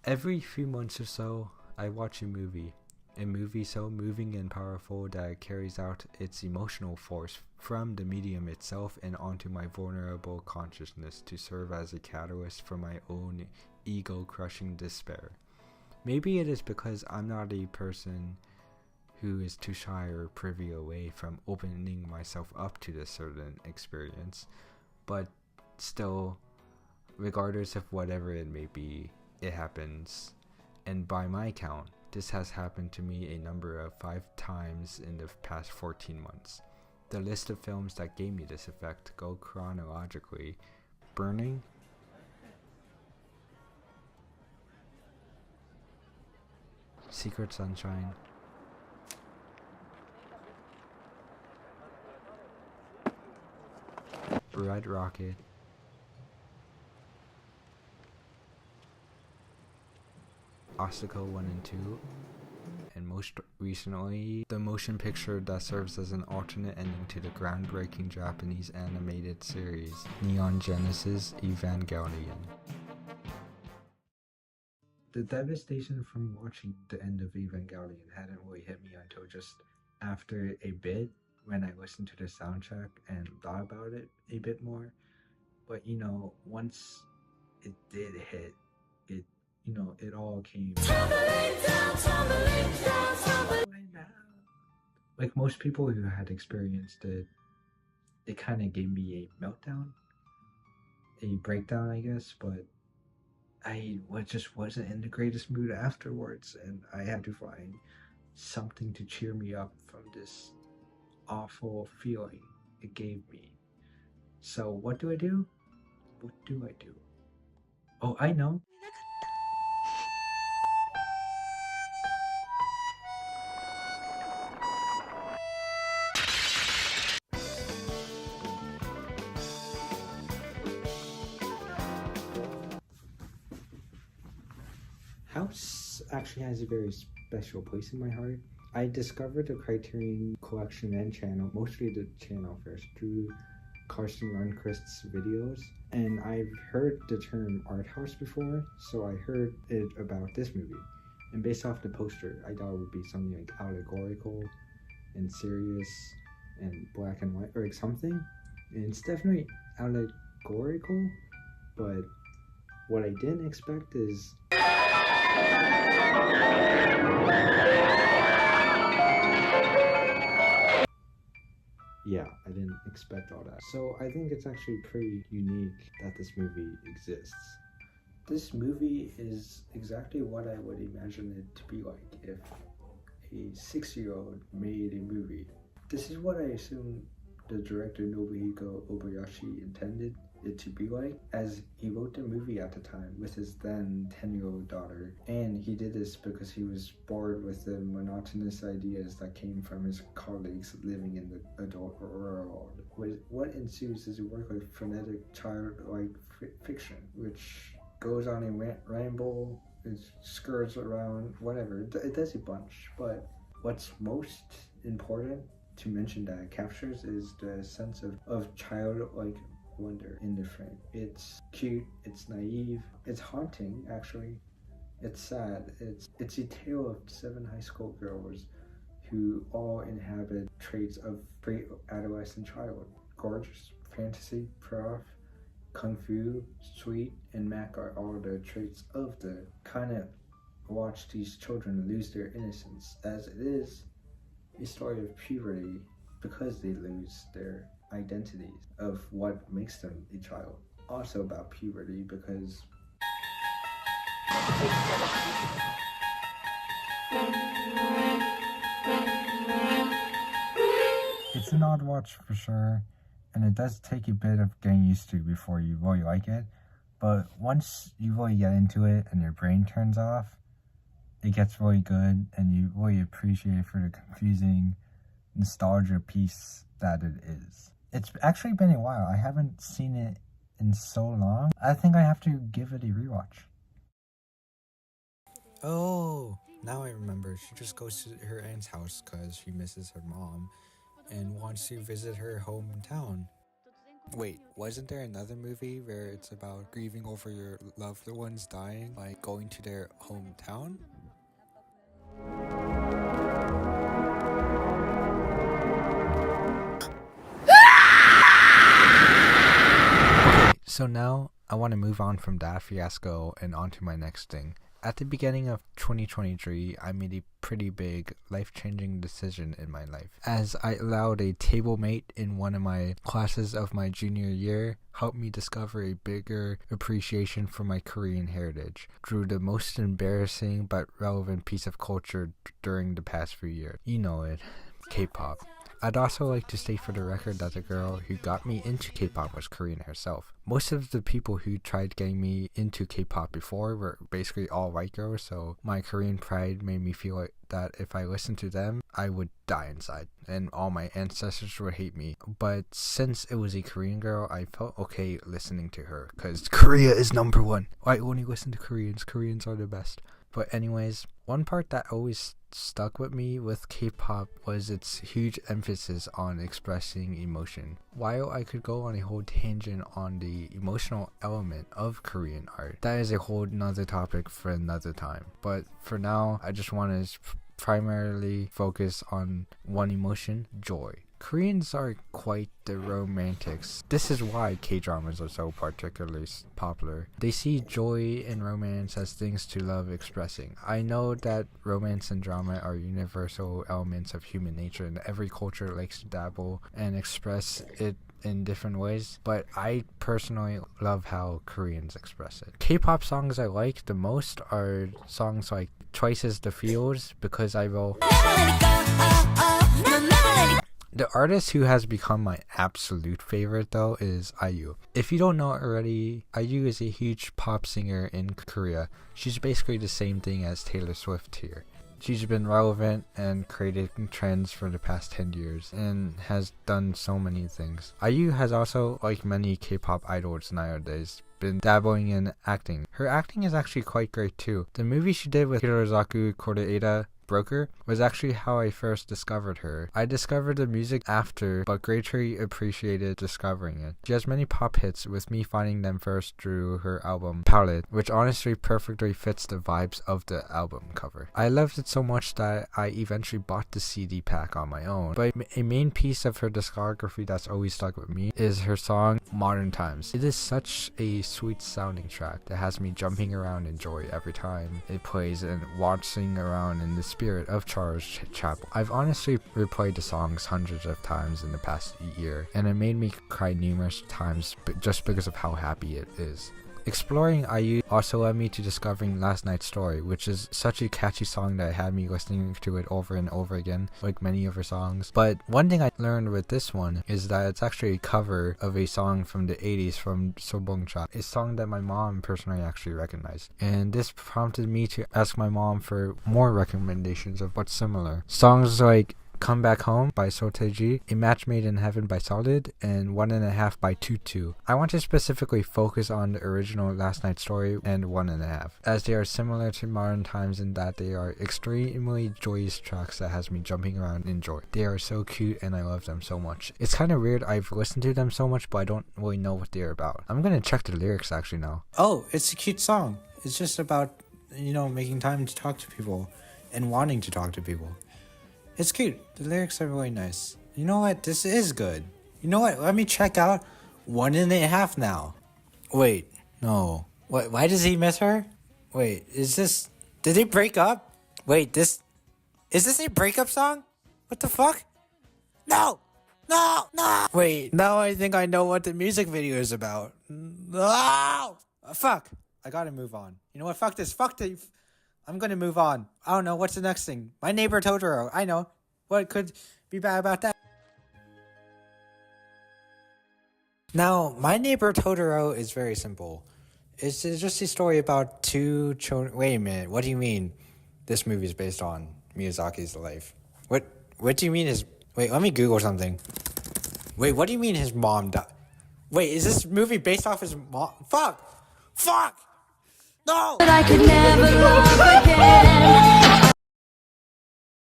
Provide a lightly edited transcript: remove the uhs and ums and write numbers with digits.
Every few months or so, I watch a movie so moving and powerful that it carries out its emotional force from the medium itself and onto my vulnerable consciousness to serve as a catalyst for my own ego-crushing despair. Maybe it is because I'm not a person who is too shy or privy away from opening myself up to this certain experience, but still, regardless of whatever it may be, it happens. And by my count, this has happened to me a number of 5 times in the past 14 months. The list of films that gave me this effect go chronologically: Burning, Secret Sunshine, Red Rocket, Obstacle 1 and 2, and most recently, the motion picture that serves as an alternate ending to the groundbreaking Japanese animated series Neon Genesis Evangelion. The devastation from watching the end of Evangelion hadn't really hit me until just after a bit, when I listened to the soundtrack and thought about it a bit more. But once it did hit, it all came tumbling down, tumbling down, tumbling down. Like most people who had experienced it, it kind of gave me a meltdown, a breakdown, I guess. But I just wasn't in the greatest mood afterwards, and I had to find something to cheer me up from this awful feeling it gave me. So what do I do? What do I do? Oh, I know. House actually has a very special place in my heart. I discovered the Criterion collection and channel, mostly the channel first, through Carson Lundquist's videos, and I've heard the term art house before, so I heard it about this movie. And based off the poster, I thought it would be something like allegorical and serious and black and white, or like something. And it's definitely allegorical, but what I didn't expect is yeah, I didn't expect all that. So I think it's actually pretty unique that this movie exists. This movie is exactly what I would imagine it to be like if a 6-year-old made a movie. This is what I assume the director Nobuhiko Obayashi intended it to be like, as he wrote the movie at the time with his then 10-year-old daughter, and he did this because he was bored with the monotonous ideas that came from his colleagues living in the adult world. What ensues is a work of frenetic childlike fiction, which goes on a ramble, it skirts around, whatever, it does a bunch, but what's most important to mention that it captures is the sense of childlike wonder in the frame. It's cute, it's naive, it's haunting actually, it's sad, it's a tale of 7 high school girls who all inhabit traits of pre-adolescent child. Gorgeous, fantasy, prof, kung fu, sweet, and Mac are all the traits of the kind of watch these children lose their innocence, as it is a story of puberty because they lose their identities of what makes them a child. Also about puberty because it's an odd watch for sure, and it does take a bit of getting used to before you really like it, but once you really get into it and your brain turns off, it gets really good, and you really appreciate it for the confusing nostalgia piece that it is. It's actually been a while. I haven't seen it in so long. I think I have to give it a rewatch. Oh, now I remember. She just goes to her aunt's house because she misses her mom and wants to visit her hometown. Wait, wasn't there another movie where it's about grieving over your loved ones dying, like going to their hometown? So now I want to move on from that fiasco and on to my next thing. At the beginning of 2023, I made a pretty big, life-changing decision in my life, as I allowed a table mate in one of my classes of my junior year help me discover a bigger appreciation for my Korean heritage through the most embarrassing but relevant piece of culture during the past few years. You know it, K-pop. I'd also like to state for the record that the girl who got me into K-pop was Korean herself. Most of the people who tried getting me into K-pop before were basically all white girls, so my Korean pride made me feel like that if I listened to them, I would die inside, and all my ancestors would hate me. But since it was a Korean girl, I felt okay listening to her, because Korea is number one. I only listen to Koreans. Koreans are the best. But anyways, one part that always stuck with me with K-pop was its huge emphasis on expressing emotion. While I could go on a whole tangent on the emotional element of Korean art, that is a whole nother topic for another time. But for now, I just want to primarily focus on one emotion: joy. Koreans are quite the romantics. This is why K-dramas are so particularly popular. They see joy and romance as things to love expressing. I know that romance and drama are universal elements of human nature, and every culture likes to dabble and express it in different ways, but I personally love how Koreans express it. K-pop songs I like the most are songs like Twice's The Feels, because I will... The artist who has become my absolute favorite though is IU. If you don't know already, IU is a huge pop singer in Korea. She's basically the same thing as Taylor Swift here. She's been relevant and created trends for the past 10 years and has done so many things. IU has also, like many K-pop idols nowadays, been dabbling in acting. Her acting is actually quite great too. The movie she did with Hirozaku Koreeda, Broker, was actually how I first discovered her. I discovered the music after, but greatly appreciated discovering it. She has many pop hits, with me finding them first through her album Palette, which honestly perfectly fits the vibes of the album cover. I loved it so much that I eventually bought the CD pack on my own. But a main piece of her discography that's always stuck with me is her song Modern Times. It is such a sweet sounding track that has me jumping around in joy every time it plays and waltzing around in this spirit of Charles Chaplin. I've honestly replayed the songs hundreds of times in the past year, and it made me cry numerous times just because of how happy it is. Exploring IU also led me to discovering Last Night's Story, which is such a catchy song that had me listening to it over and over again, like many of her songs. But one thing I learned with this one is that it's actually a cover of a song from the 80s from Sobongcha, a song that my mom personally actually recognized. And this prompted me to ask my mom for more recommendations of what's similar. Songs like Come Back Home by Sotaeji, A Match Made in Heaven by Solid, and 1.5 by Tutu. I want to specifically focus on the original Last Night's Story and 1.5, as they are similar to Modern Times in that they are extremely joyous tracks that has me jumping around in joy. They are so cute and I love them so much. It's kind of weird, I've listened to them so much but I don't really know what they're about. I'm gonna check the lyrics actually now. Oh, it's a cute song. It's just about, making time to talk to people and wanting to talk to people. It's cute. The lyrics are really nice. You know what? This is good. You know what? Let me check out 1.5 now. Wait, no. What? Why does he miss her? Wait, did they break up? Wait, is this a breakup song? What the fuck? No! Wait, now I think I know what the music video is about. No! Fuck. I gotta move on. You know what? Fuck this. I'm gonna move on. I don't know. What's the next thing? My Neighbor Totoro. I know. What could be bad about that? Now, My Neighbor Totoro is very simple. It's just a story about two children. Wait a minute. What do you mean this movie is based on Miyazaki's life? What do you mean his... Wait, let me Google something. Wait, what do you mean his mom died? Wait, is this movie based off his mom? Fuck! No! But I could never love again.